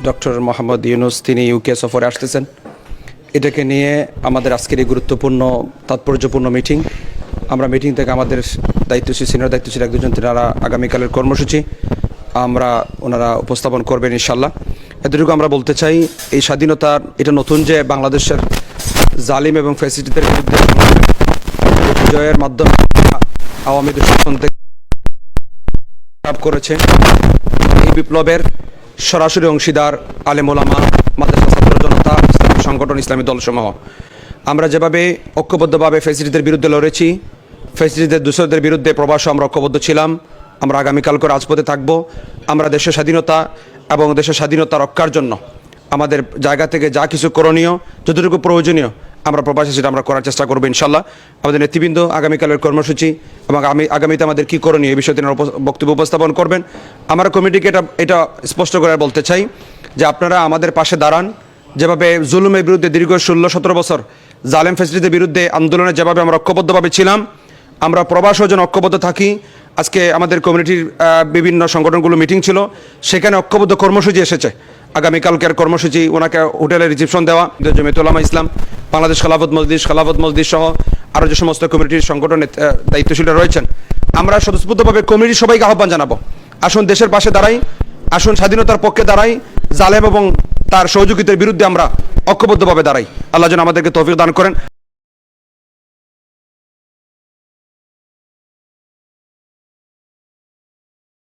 Doctor Mohammad Yunus তিনি UK সফরে আসতেছেন। এটাকে নিয়ে আমাদের আজকের এই গুরুত্বপূর্ণ তাৎপর্যপূর্ণ মিটিং। আমরা মিটিং থেকে আমাদের দায়িত্বশীল সিনিয়র দায়িত্বশীল এক দুজন তিনারা আগামীকালের কর্মসূচি ওনারা উপস্থাপন করবেন ইনশাল্লাহ। এতটুকু আমরা বলতে চাই, এই স্বাধীনতার এটা নতুন যে বাংলাদেশের জালিম এবং ফ্যাসিস্টদের বিরুদ্ধে বিজয়ের মাধ্যমে আওয়ামী দুঃশাসন থেকে করেছে। এই বিপ্লবের সরাসরি অংশীদার আলেম ওলামা, মাদ্রাসা ছাত্র জনতা, ইসলামী সংগঠন, ইসলামী দলসমূহ। আমরা যেভাবে ঐক্যবদ্ধভাবে ফ্যাসিস্টদের বিরুদ্ধে লড়েছি, ফ্যাসিস্টদের দূষরদের বিরুদ্ধে প্রবাসও আমরা ঐক্যবদ্ধ ছিলাম। আমরা আগামীকালকে রাজপথে থাকব। আমরা দেশের স্বাধীনতা এবং দেশের স্বাধীনতা রক্ষার জন্য আমাদের জায়গা থেকে যা কিছু করণীয়, যতটুকু প্রয়োজনীয় আমরা প্রবাসে সেটা আমরা করার চেষ্টা করবো ইনশাল্লাহ। আমাদের নেতৃবৃন্দ আগামীকালের কর্মসূচি এবং আগামীতে আমাদের কী করণীয় এই বিষয়ে তিনি বক্তব্য উপস্থাপন করবেন। আমরা কমিটিকে এটা স্পষ্ট করে বলতে চাই যে আপনারা আমাদের পাশে দাঁড়ান। যেভাবে জুলুমের বিরুদ্ধে দীর্ঘ 16-17 বছর জালেম ফ্যাসিস্টদের বিরুদ্ধে আন্দোলনে যেভাবে আমরা ঐক্যবদ্ধভাবে ছিলাম, আমরা প্রবাসও যেন ঐক্যবদ্ধ থাকি। আজকে আমাদের কমিউনিটির বিভিন্ন সংগঠনগুলো মিটিং ছিল, সেখানে ঐক্যবদ্ধ কর্মসূচি এসেছে। আগামীকালকের কর্মসূচি ওনাকে হোটেলে রিসেপশন দেওয়া, জমিয়তুল উলামা ইসলাম, বাংলাদেশ খেলাফত মজলিস সহ আরও যে সমস্ত কমিউনিটির সংগঠনের দায়িত্বশীলরা রয়েছেন, আমরা স্বতঃস্ফূর্তভাবে কমিউনিটির সবাইকে আহ্বান জানাবো, আসুন দেশের পাশে দাঁড়াই, আসুন স্বাধীনতার পক্ষে দাঁড়াই, জালেম এবং তার সহযোগিতার বিরুদ্ধে আমরা ঐক্যবদ্ধভাবে দাঁড়াই। আল্লাহ যেন আমাদেরকে তৌফিক দান করেন।